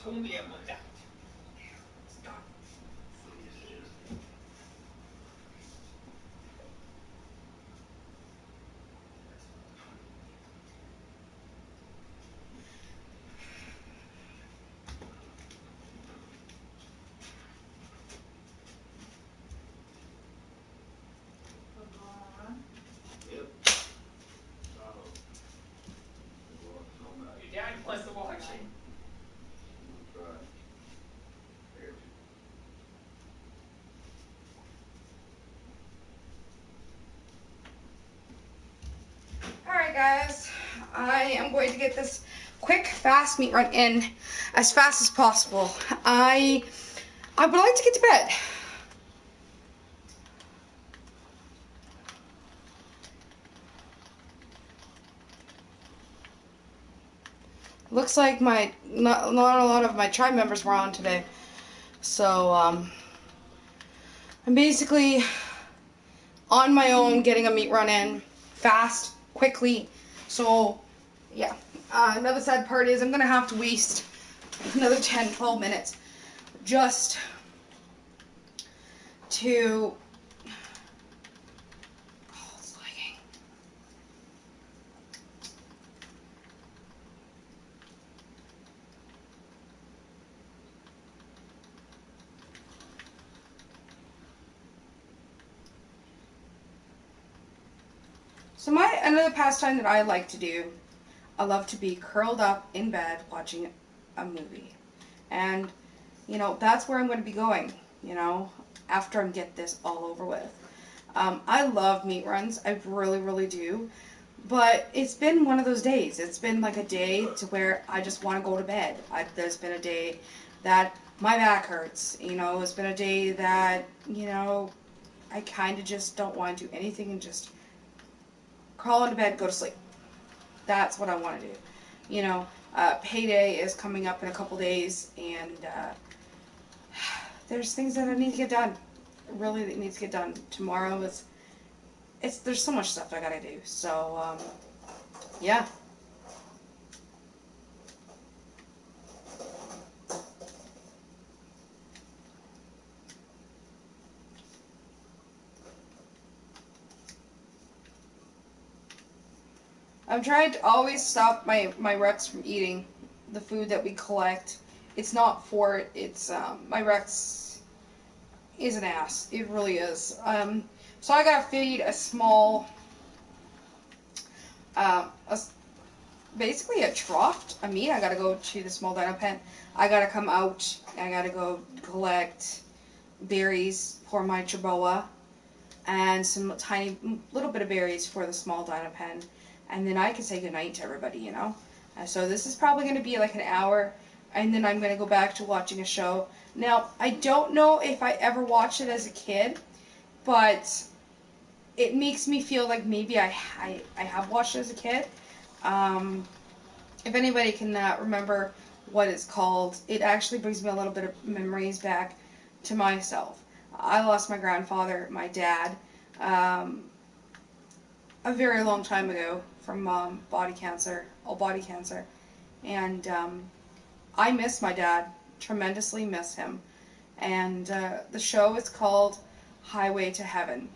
통비해보자. Your dad wants to watch it. Alright guys, I am going to get this quick, fast meat run in as fast as possible. I would like to get to bed. Looks like not a lot of my tribe members were on today. So, I'm basically on my own getting a meat run in fast, quickly. So, yeah. Another sad part is I'm going to have to waste another 10, 12 minutes just to... Oh, it's lagging. So another pastime that I like to do, I love to be curled up in bed watching a movie. And, you know, that's where I'm going to be going, you know, after I get this all over with. I love meat runs. I really, really do. But it's been one of those days. It's been like a day to where I just want to go to bed. There's been a day that my back hurts. You know, it's been a day that, you know, I kind of just don't want to do anything and just crawl into bed, go to sleep. That's what I want to do. You know, payday is coming up in a couple days, and there's things that I need to get done. Really, that needs to get done. Tomorrow there's so much stuff I gotta do. So, yeah. I'm trying to always stop my Rex from eating the food that we collect. It's not for it. It's, my Rex is an ass. It really is. So I gotta feed a small, basically a trough of meat. I gotta go to the small dino pen. I gotta come out. I gotta go collect berries for my Jerboa and some tiny little bit of berries for the small dino pen. And then I can say goodnight to everybody, you know. So this is probably going to be like an hour, and then I'm going to go back to watching a show. Now, I don't know if I ever watched it as a kid, but it makes me feel like maybe I have watched it as a kid. If anybody can remember what it's called, it actually brings me a little bit of memories back to myself. I lost my grandfather, my dad, a very long time ago from body cancer, all body cancer. And I miss my dad, tremendously miss him. And the show is called Highway to Heaven.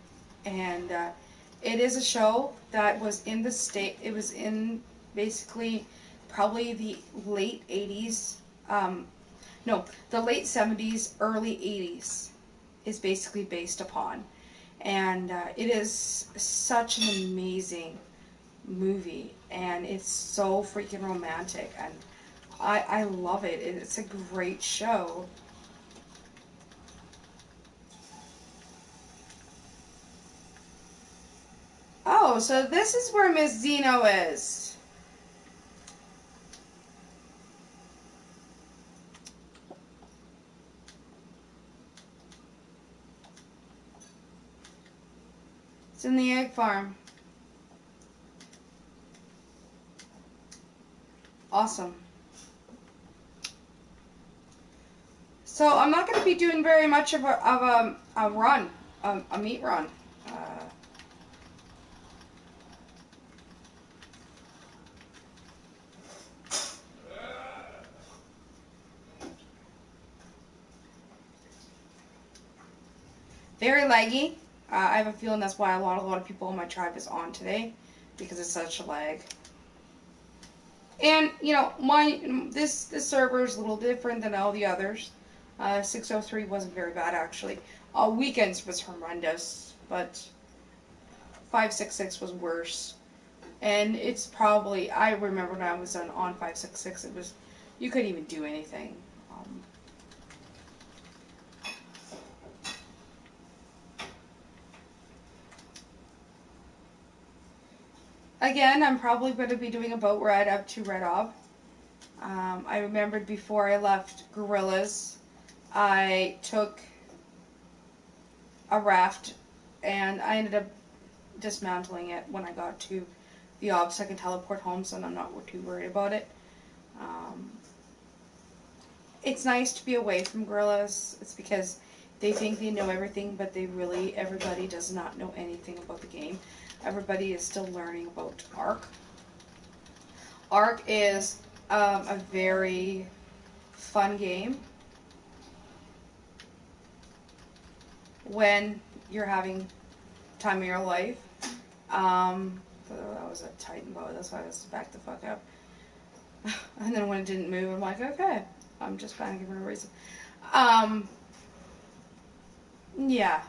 And it is a show that was in the state, it was in basically probably the late 80s, no, the late 70s, early 80s is basically based upon. And it is such an amazing movie, and it's so freaking romantic, and I love it. It's a great show. Oh, so this is where Miss Zeno is. It's in the egg farm. Awesome. So I'm not going to be doing very much of a run, a meat run. Very laggy. I have a feeling that's why a lot of people in my tribe is on today, because it's such a lag. And you know, this server is a little different than all the others. 603 wasn't very bad actually. Weekends was horrendous, but 566 was worse. And it's probably, I remember when I was on 566, it was, you couldn't even do anything. Again, I'm probably going to be doing a boat ride up to Red Ob. I remembered before I left Gorillas, I took a raft and I ended up dismantling it when I got to the Ob, so I can teleport home, so I'm not too worried about it. It's nice to be away from Gorillas. It's because they think they know everything, but everybody does not know anything about the game. Everybody is still learning about Ark. Ark is a very fun game when you're having time of your life. That was a Titan boat, that's why I was back the fuck up. And then when it didn't move, I'm like, okay, I'm just panicking for no reason. Yeah.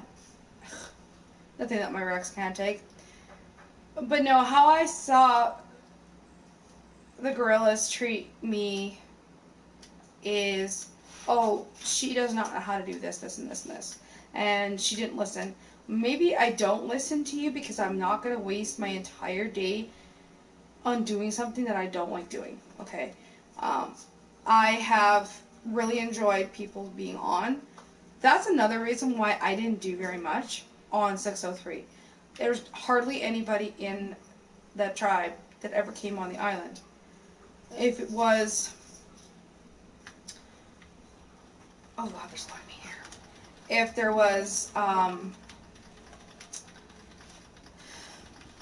Nothing that my Rex can't take. But no, how I saw the Gorillas treat me is, oh, she does not know how to do this, this, and this, and this. And she didn't listen. Maybe I don't listen to you because I'm not going to waste my entire day on doing something that I don't like doing. Okay. I have really enjoyed people being on. That's another reason why I didn't do very much on 603. There's hardly anybody in that tribe that ever came on the island. If it was... Oh wow, there's a lot of me here. If there was...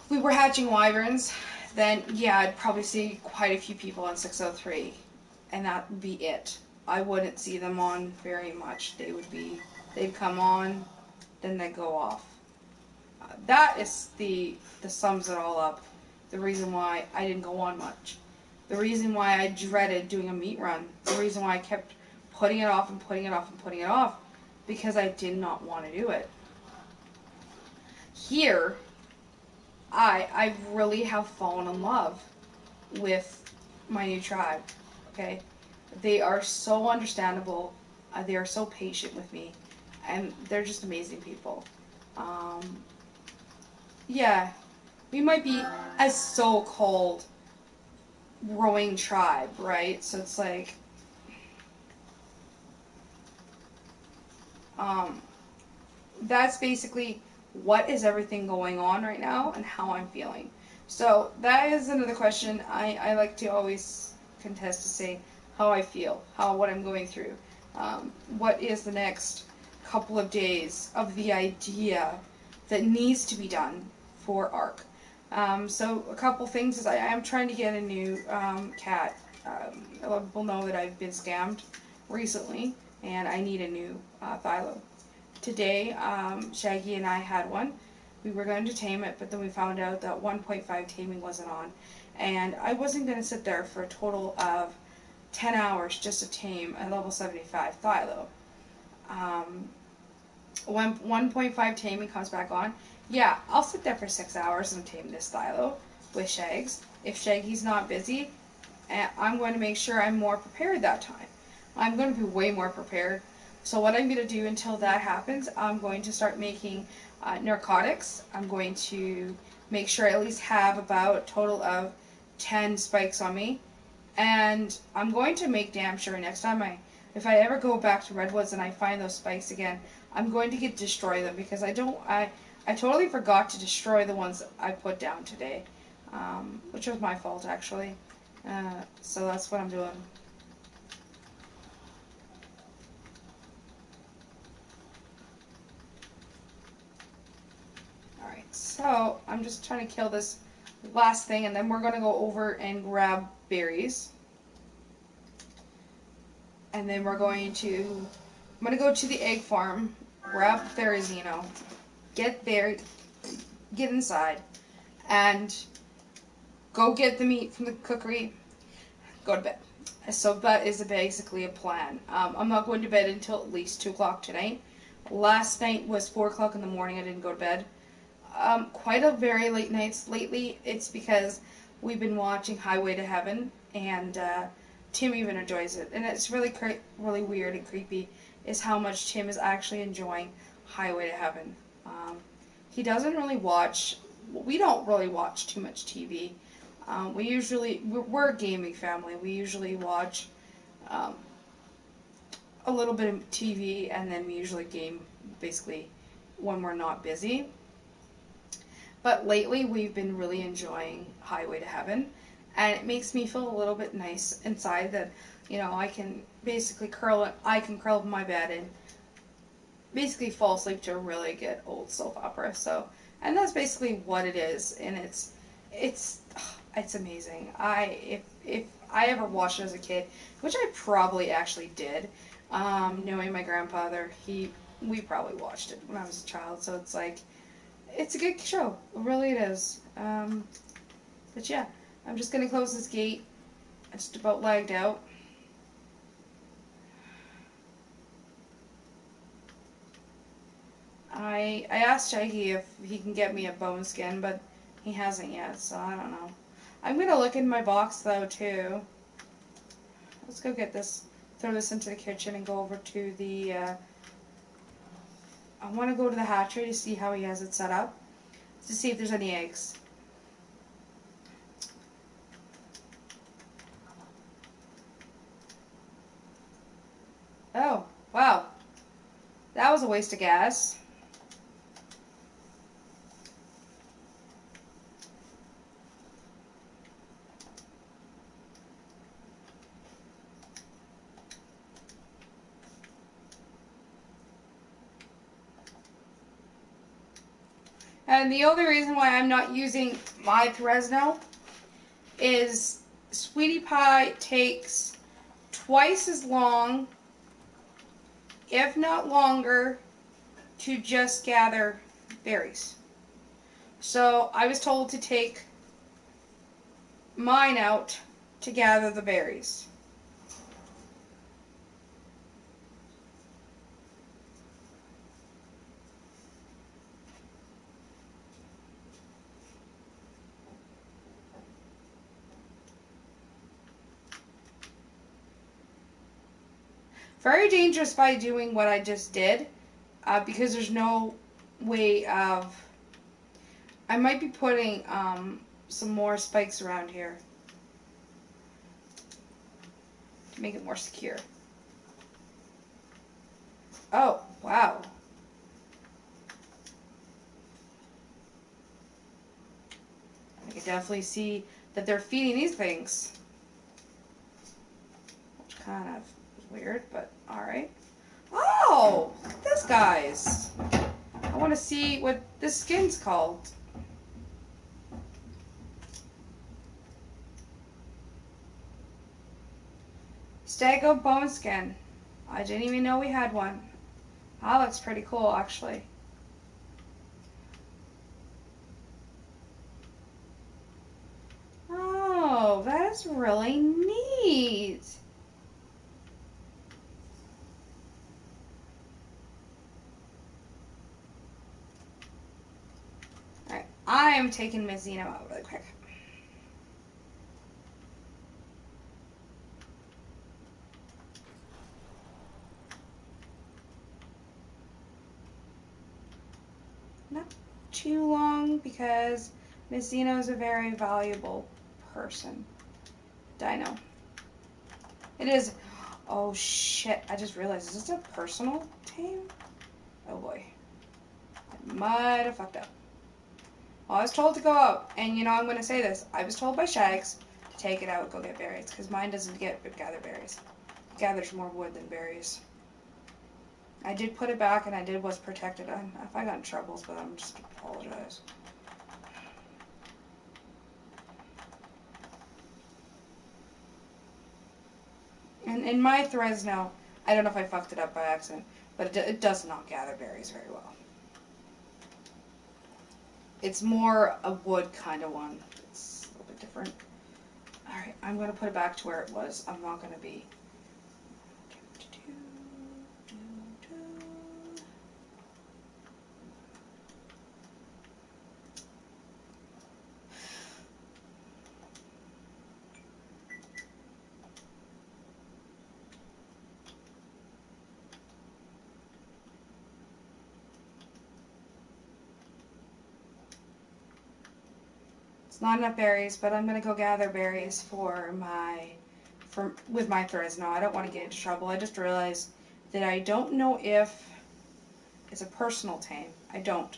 we were hatching wyverns, then yeah, I'd probably see quite a few people on 603. And that would be it. I wouldn't see them on very much. They'd come on, then they'd go off. That is the sums it all up. The reason why I didn't go on much. The reason why I dreaded doing a meat run. The reason why I kept putting it off and putting it off and putting it off. Because I did not want to do it. Here, I really have fallen in love with my new tribe. Okay? They are so understandable. They are so patient with me. And they're just amazing people. Yeah, we might be a so-called growing tribe, right? So it's like, that's basically what is everything going on right now and how I'm feeling. So that is another question I like to always contest to say how I feel, what I'm going through. What is the next couple of days of the idea that needs to be done for Ark. So a couple things is I am trying to get a new cat. A lot of people know that I've been scammed recently and I need a new Philo. Today, Shaggy and I had one. We were going to tame it, but then we found out that 1.5 taming wasn't on. And I wasn't going to sit there for a total of 10 hours just to tame a level 75 Philo. 1.5 taming comes back on. Yeah, I'll sit there for 6 hours and tame this Philo with Shags. If Shaggy's not busy, I'm going to make sure I'm more prepared that time. I'm going to be way more prepared. So what I'm going to do until that happens, I'm going to start making narcotics. I'm going to make sure I at least have about a total of 10 spikes on me. And I'm going to make damn sure next time if I ever go back to Redwoods and I find those spikes again, I'm going to destroy them because I totally forgot to destroy the ones I put down today, which was my fault actually. So that's what I'm doing. Alright, so I'm just trying to kill this last thing and then we're going to go over and grab berries. And then I'm going to go to the egg farm grab the Therizino, get there, get inside, and go get the meat from the cookery, go to bed. So that is basically a plan. I'm not going to bed until at least 2 o'clock tonight. Last night was 4 o'clock in the morning. I didn't go to bed. Quite a very late nights lately. It's because we've been watching Highway to Heaven, and Tim even enjoys it. And it's really really weird and creepy is how much Tim is actually enjoying Highway to Heaven. He doesn't really watch. We don't really watch too much TV. We're a gaming family. We usually watch um, a little bit of TV, and then we usually game basically when we're not busy. But lately, we've been really enjoying Highway to Heaven, and it makes me feel a little bit nice inside that, I can basically I can curl up in my bed and basically fall asleep to a really good old soap opera. So, and that's basically what it is, and it's amazing. If I ever watched it as a kid, which I probably actually did, knowing my grandfather, we probably watched it when I was a child. So it's like it's a good show. Really, it is. But yeah, I'm just gonna close this gate. I just about lagged out. I asked Shaggy if he can get me a bone skin, but he hasn't yet, so I don't know. I'm gonna look in my box though too. Let's go get this, throw this into the kitchen and go over to the, I want to go to the hatchery to see how he has it set up, to see if there's any eggs. Oh, wow. That was a waste of gas. And the only reason why I'm not using my Fresno is Sweetie Pie takes twice as long, if not longer, to just gather berries. So I was told to take mine out to gather the berries. Very dangerous by doing what I just did, because there's no way of... I might be putting some more spikes around here to make it more secure. Oh, wow. I can definitely see that they're feeding these things. Which kind of is weird, but alright. Oh! This guy's. I want to see what this skin's called. Stego bone skin. I didn't even know we had one. That looks pretty cool, actually. Oh, that is really neat. Alright, I am taking Mizzino out really quick. Not too long because Mizzino is a very valuable person. Dino. It is. Oh shit, I just realized, is this a personal tame? Oh boy. I might have fucked up. Well, I was told to go out, and I'm going to say this. I was told by Shags to take it out and go get berries, because mine doesn't gather berries. It gathers more wood than berries. I did put it back, and I was protected. If I got in troubles, but I'm just apologize. And in my Fresno, I don't know if I fucked it up by accident, but it does not gather berries very well. It's more a wood kind of one. It's a little bit different. Alright, I'm going to put it back to where it was. I'm not going to be... It's not enough berries, but I'm gonna go gather berries with my Fresno. I don't want to get into trouble. I just realized that I don't know if it's a personal tame. I don't.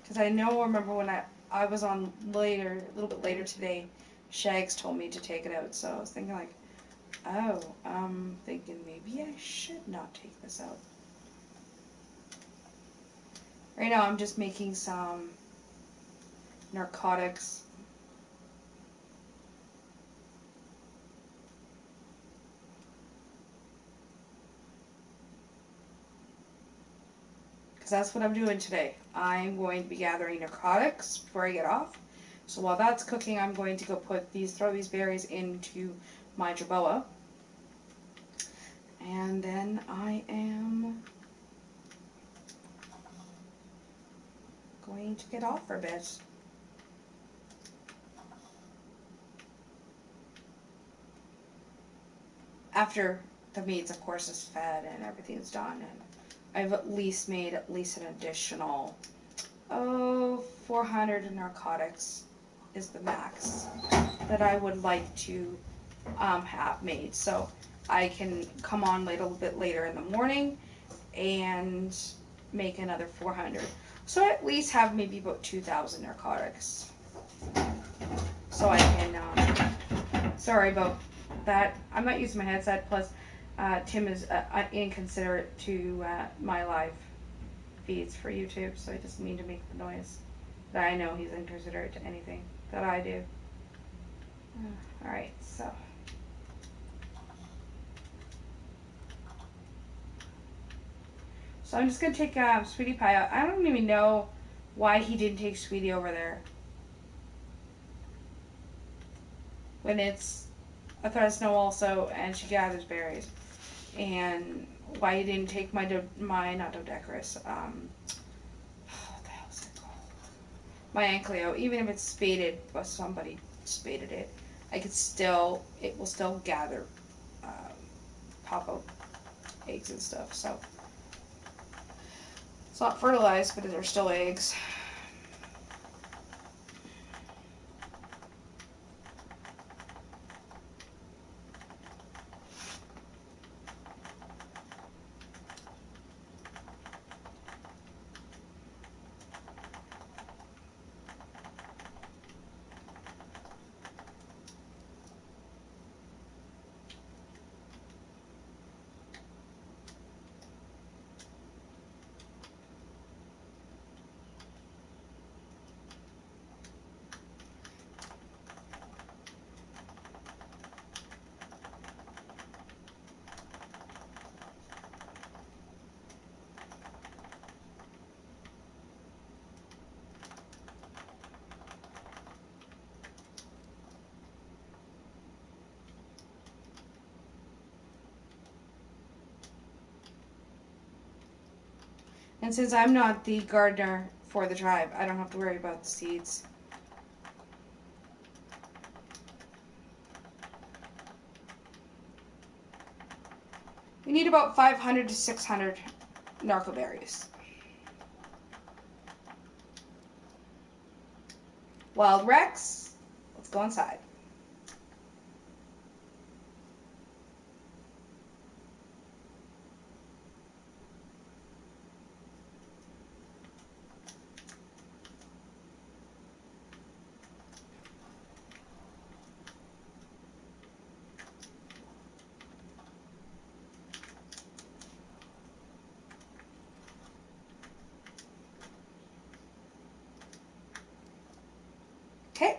Because remember when I was on later, a little bit later today, Shags told me to take it out. So I was thinking like, oh, I'm thinking maybe I should not take this out. Right now I'm just making some narcotics. Because that's what I'm doing today. I'm going to be gathering narcotics before I get off. So while that's cooking, I'm going to go throw these berries into my jerboa. And then I am going to get off for a bit. After the meat, of course, is fed and everything's done. And I've at least made an additional, 400 narcotics is the max that I would like to have made. So I can come on a little bit later in the morning and make another 400. So I at least have maybe about 2,000 narcotics. So I can, sorry about that. I'm not using my headset, plus Tim is inconsiderate to my live feeds for YouTube, so I just need to make the noise that I know he's inconsiderate to anything that I do. Alright, so. So I'm just going to take Sweetie Pie out. I don't even know why he didn't take Sweetie over there. When it's a Fresno also, and she gathers berries. And why he didn't take my not Dodecarus, what the hell is it called? My Ankylo. Even if it's spaded, or somebody spaded it, it will still gather, pop out eggs and stuff, so. It's not fertilized, but they're still eggs. And since I'm not the gardener for the tribe, I don't have to worry about the seeds. We need about 500 to 600 narco berries. Wild Rex, let's go inside. Okay.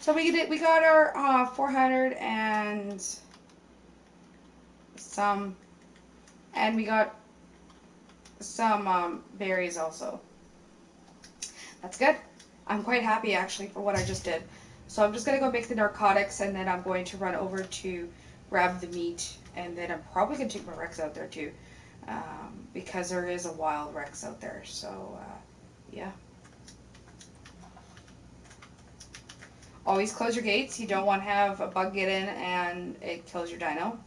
So we got our 400 and some, and we got some berries also. That's good. I'm quite happy actually for what I just did. So I'm just gonna go make the narcotics, and then I'm going to run over to grab the meat, and then I'm probably gonna take my Rex out there too, because there is a wild Rex out there. So yeah. Always close your gates. You don't want to have a bug get in and it kills your dino.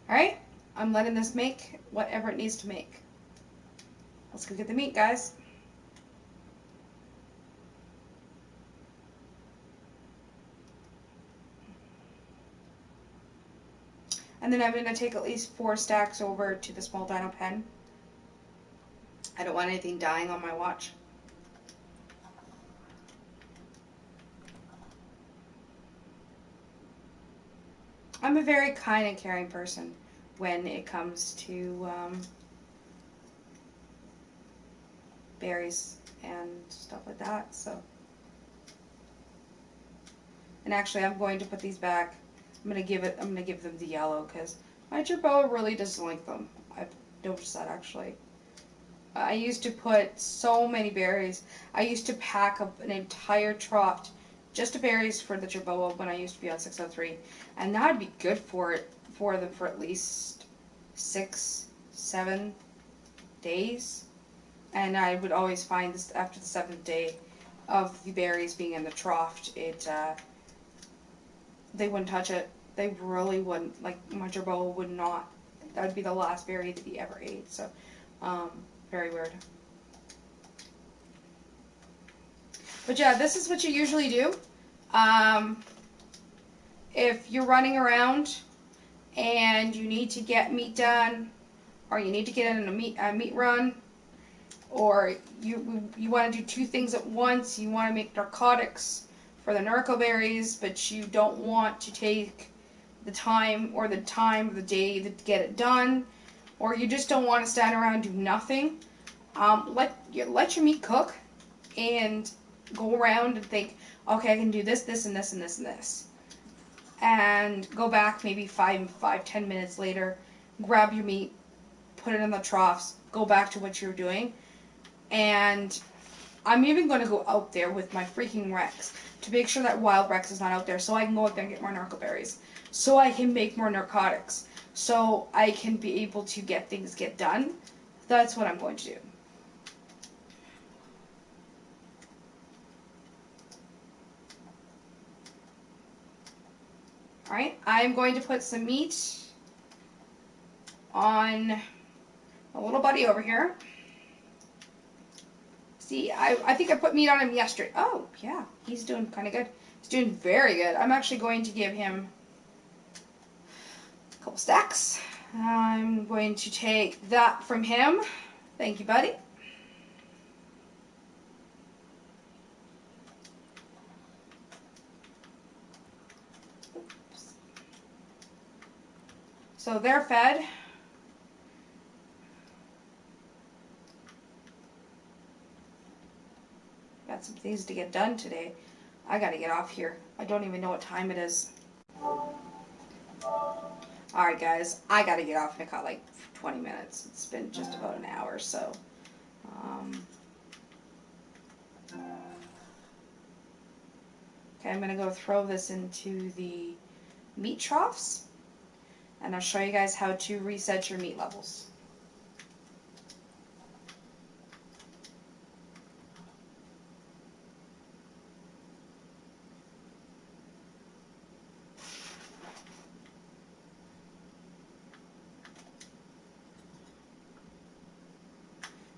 Alright, I'm letting this make whatever it needs to make. Let's go get the meat, guys. And then I'm going to take at least 4 stacks over to the small dino pen. I don't want anything dying on my watch. I'm a very kind and caring person when it comes to berries and stuff like that. So, and actually, I'm going to put these back. I'm gonna give them the yellow because my Jerboa really doesn't like them. I've noticed that actually. I used to put so many berries. I used to pack up an entire trough just of berries for the Jerboa when I used to be on 603, and that would be good for them for at least 6-7 days. And I would always find this after the 7th day of the berries being in the trough, they wouldn't touch it. They really wouldn't. Like, my Jerboa would not. That would be the last berry that he ever ate. So, very weird. But yeah, this is what you usually do. If you're running around and you need to get meat done, or you need to get in a meat run, or you want to do 2 things at once, you want to make narcotics for the narco berries, but you don't want to take the time of the day to get it done, or you just don't want to stand around and do nothing, let your meat cook and go around and think, okay, I can do this, this, and this, and this, and this. And go back maybe 10 minutes later, grab your meat, put it in the troughs, go back to what you're doing. And I'm even going to go out there with my freaking Rex to make sure that wild Rex is not out there, so I can go out there and get more narco berries, so I can make more narcotics, so I can be able to get done. That's what I'm going to do. Alright, I'm going to put some meat on a little buddy over here. See, I think I put meat on him yesterday. Oh, yeah, he's doing kind of good. He's doing very good. I'm actually going to give him a couple stacks. I'm going to take that from him. Thank you, buddy. Oops. So they're fed. Got some things to get done today. I gotta get off here. I don't even know what time it is. Alright guys, I gotta get off in like 20 minutes. It's been just about an hour, so. Okay, I'm gonna go throw this into the meat troughs, and I'll show you guys how to reset your meat levels.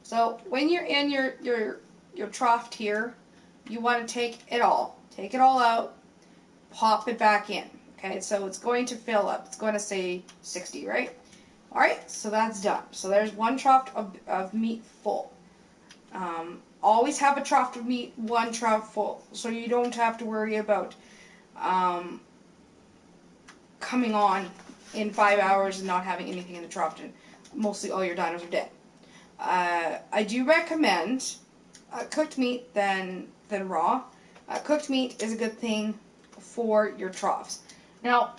So when you're in your trough here, you want to take it all out, pop it back in. Okay, so it's going to fill up. It's going to say 60, right? Alright, so that's done. So there's one trough of meat full. Always have a trough of meat, one trough full, so you don't have to worry about coming on in 5 hours and not having anything in the trough. And mostly all your dinos are dead. I do recommend cooked meat than raw. Cooked meat is a good thing for your troughs. Now,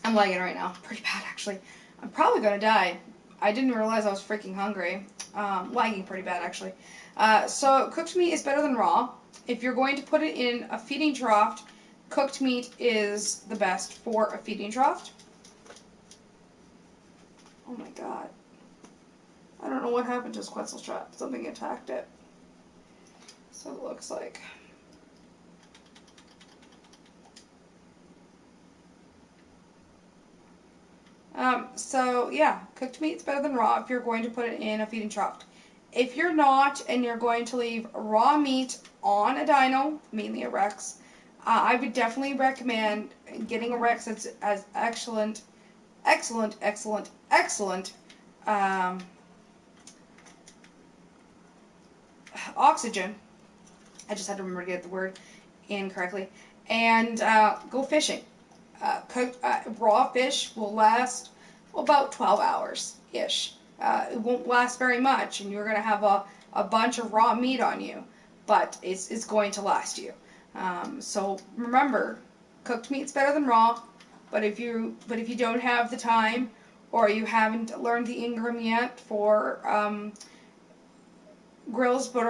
I'm lagging right now, pretty bad actually. I'm probably gonna die. I didn't realize I was freaking hungry. Lagging pretty bad actually. So cooked meat is better than raw. If you're going to put it in a feeding trough, cooked meat is the best for a feeding trough. Oh my god. I don't know what happened to his Quetzal trap. Something attacked it. So it looks like. So yeah, cooked meat's better than raw if you're going to put it in a feeding trough. If you're not and you're going to leave raw meat on a dino, mainly a Rex, I would definitely recommend getting a Rex that's as excellent oxygen. I just had to remember to get the word in correctly. And go fishing. Raw fish will last about 12 hours-ish. It won't last very much, and you're going to have a bunch of raw meat on you, but it's going to last you. So remember, cooked meat's better than raw, but if you don't have the time, or you haven't learned the Ingram yet for grills, but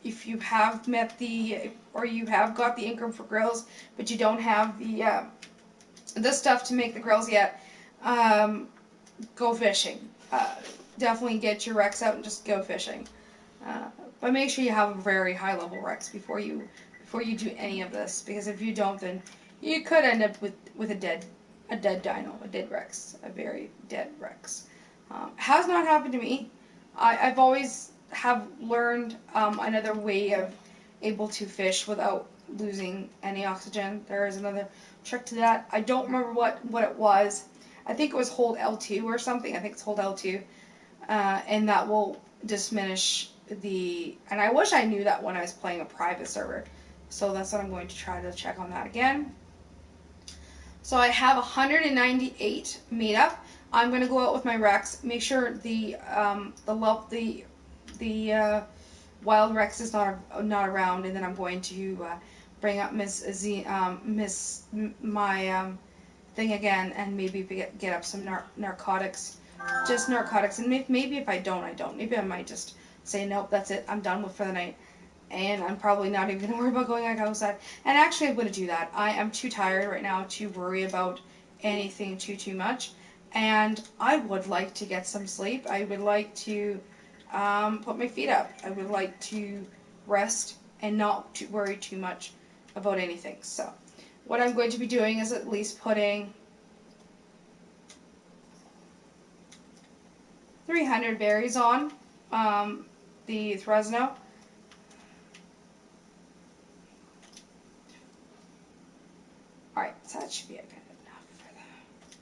if you have met the, or you have got the Ingram for grills, but you don't have the stuff to make the grills yet, go fishing. Definitely get your Rex out and just go fishing. But make sure you have a very high level Rex before you do any of this, because if you don't, then you could end up with a dead dino, a dead Rex, a very dead Rex. Has not happened to me. I've always have learned another way of able to fish without losing any oxygen. There is another trick to that. I don't remember what it was. I think it was hold L2 or something. I think it's hold L2. And that will diminish the... And I wish I knew that when I was playing a private server. So that's what I'm going to try to check on that again. So I have 198 made up. I'm going to go out with my Rex. Make sure the wild Rex is not around, and then I'm going to bring up my thing again, and maybe get up some narcotics, just narcotics, and maybe if I don't. Maybe I might just say nope, that's it, I'm done with for the night, and I'm probably not even gonna worry about going outside. And actually, I'm gonna do that. I am too tired right now to worry about anything too much, and I would like to get some sleep. I would like to put my feet up. I would like to rest and not to worry too much about anything. So what I'm going to be doing is at least putting 300 berries on the Fresno. Alright, so that should be good enough for that.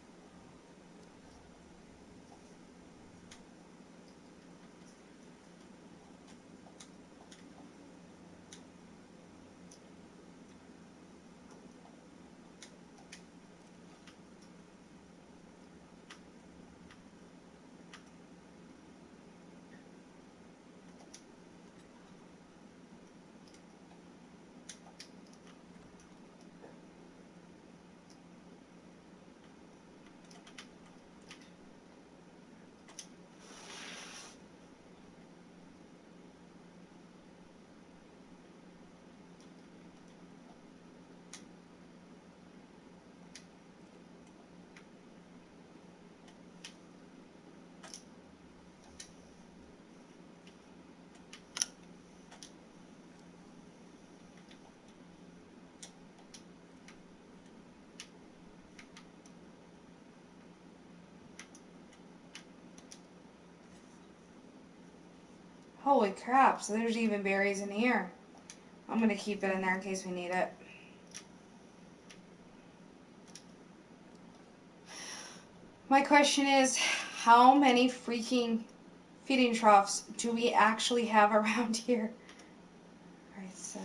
Holy crap, so there's even berries in here. I'm going to keep it in there in case we need it. My question is, How many freaking feeding troughs do we actually have around here? Alright, so.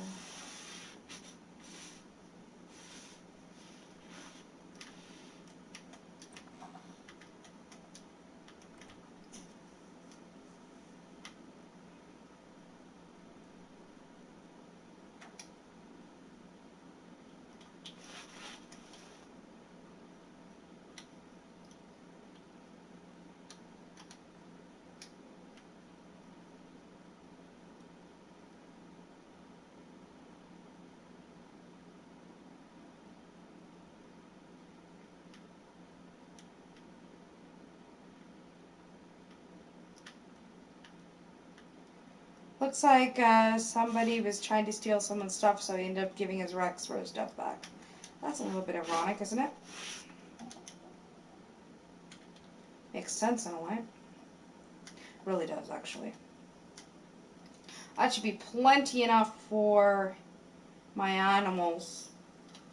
Looks like somebody was trying to steal someone's stuff, so he ended up giving his Rex for his stuff back. That's a little bit ironic, isn't it? Makes sense in a way. Really does, actually. That should be plenty enough for my animals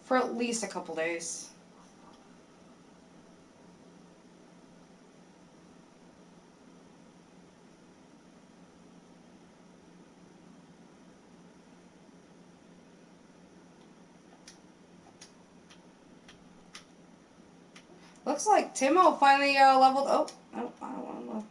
for at least a couple days. Looks like Timo finally leveled. Oh, no, I don't want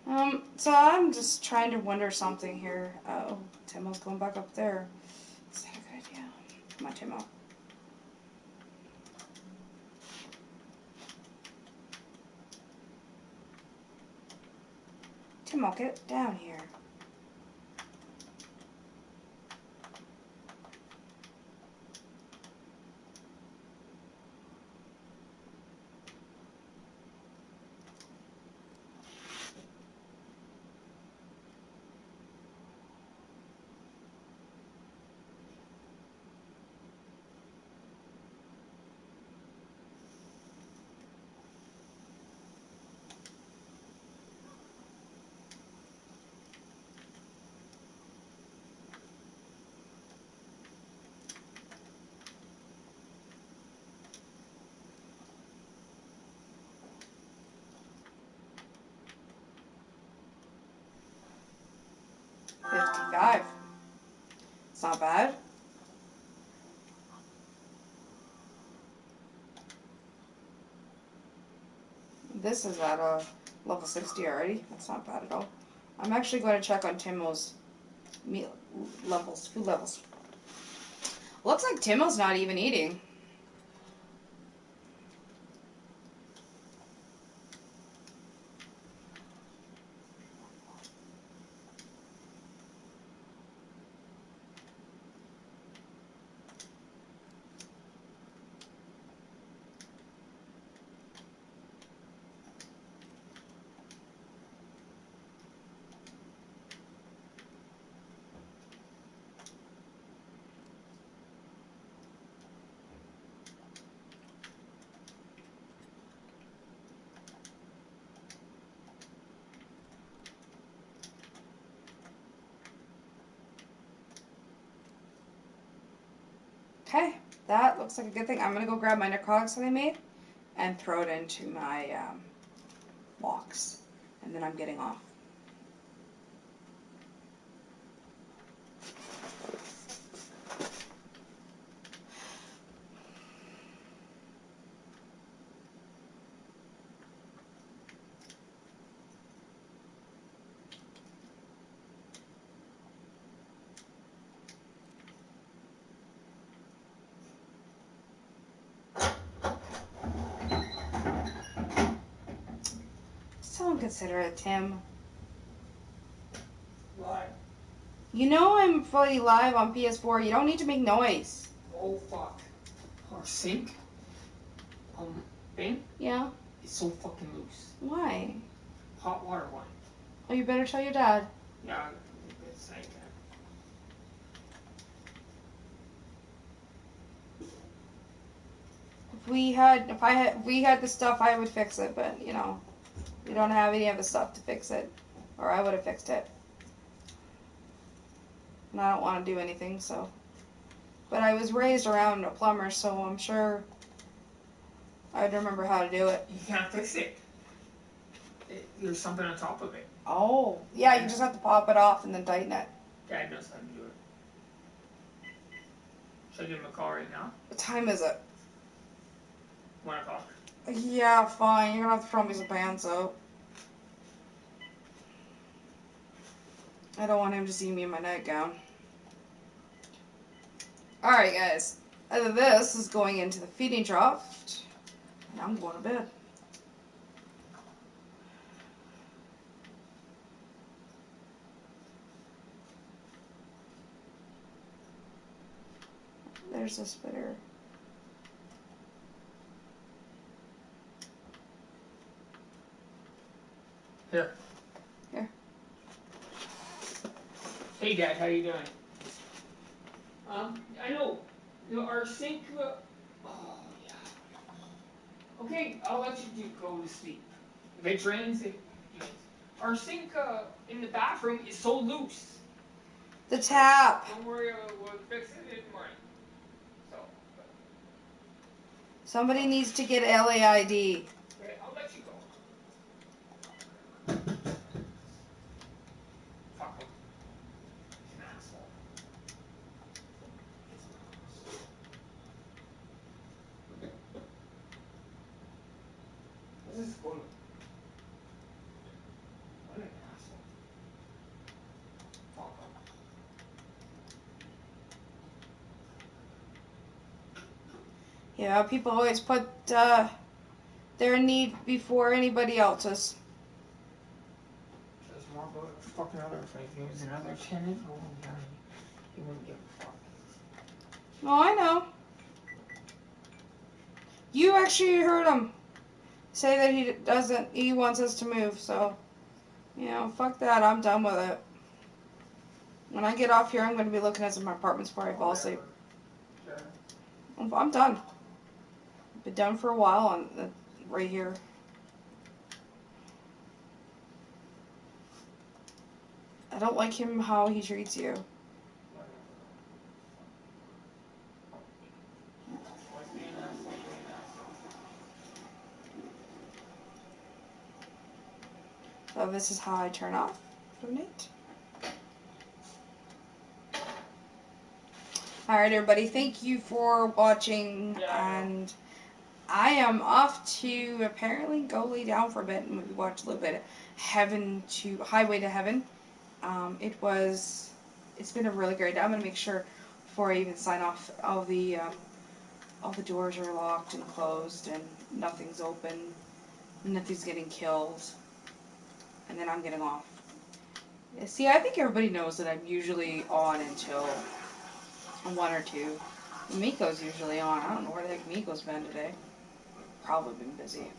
to level. So I'm just trying to wonder something here. Oh, Timo's going back up there. Is that a good idea? Come on, Timo. Timo, get down here. It's not bad. This is at level 60 already. That's not bad at all. I'm actually going to check on Timo's meal levels, food levels. Looks like Timo's not even eating. Okay, that looks like a good thing. I'm going to go grab my narcotics that I made and throw it into my box. And then I'm getting off. So inconsiderate, Tim. What? You know I'm fully live on PS4. You don't need to make noise. Oh fuck. Our sink? Thing? Yeah? It's so fucking loose. Why? Hot water one. Oh, you better tell your dad. Yeah, it's like that. If we had the stuff, I would fix it. But you know, we don't have any of the stuff to fix it, or I would have fixed it. And I don't want to do anything, so. but I was raised around a plumber, so I'm sure I'd remember how to do it. You can't fix it. There's something on top of it. Oh, yeah, you just have to pop it off and then tighten it. Dad knows how to do it. Should I give him a call right now? What time is it? 1 o'clock. Yeah, fine. You're gonna have to throw me some pants out. I don't want him to see me in my nightgown. Alright, guys. This is going into the feeding trough. And I'm going to bed. There's a spitter. Here. Here. Hey, Dad, how you doing? I know. Our sink. Oh, yeah. Okay, I'll let you go to sleep. If it drains, it. Our sink in the bathroom is so loose. The tap. Don't worry, we'll fix it in the morning. So. Somebody needs to get LAID. Okay, I'll let you go. Fuck him. He's an asshole. This is cool. What an asshole. Fuck him. Yeah, people always put their need before anybody else's. There's more about a fucking other thing. If he was another tenant, oh yeah, he wouldn't give a fuck. Oh, I know. You actually heard him say that he wants us to move, so, you know, fuck that, I'm done with it. When I get off here, I'm going to be looking at some apartments before I fall asleep. Sure. I'm done. Been done for a while on right here. I don't like him how he treats you. So this is how I turn off donate. Alright everybody, thank you for watching, and I am off to apparently go lay down for a bit and maybe watch a little bit of Highway to Heaven. It's been a really great day. I'm going to make sure before I even sign off all the doors are locked and closed and nothing's open, nothing's getting killed, and then I'm getting off. See, I think everybody knows that I'm usually on until 1 or 2. Miko's usually on. I don't know where the heck Miko's been today. Probably been busy.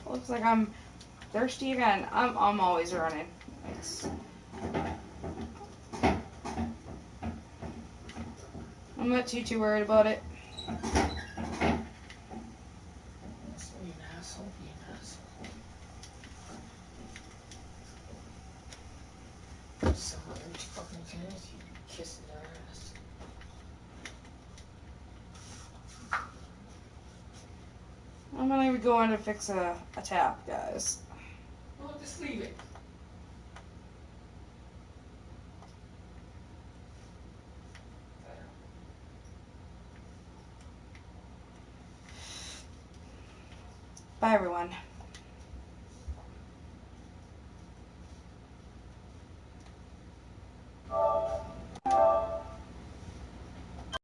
Looks like I'm thirsty again. I'm always running. I'm not too worried about it. Be an asshole, be an asshole. Some other fucking tenants, you kissing their ass. I'm gonna be going to fix a tap, guys. Well, just leave it. Bye, everyone.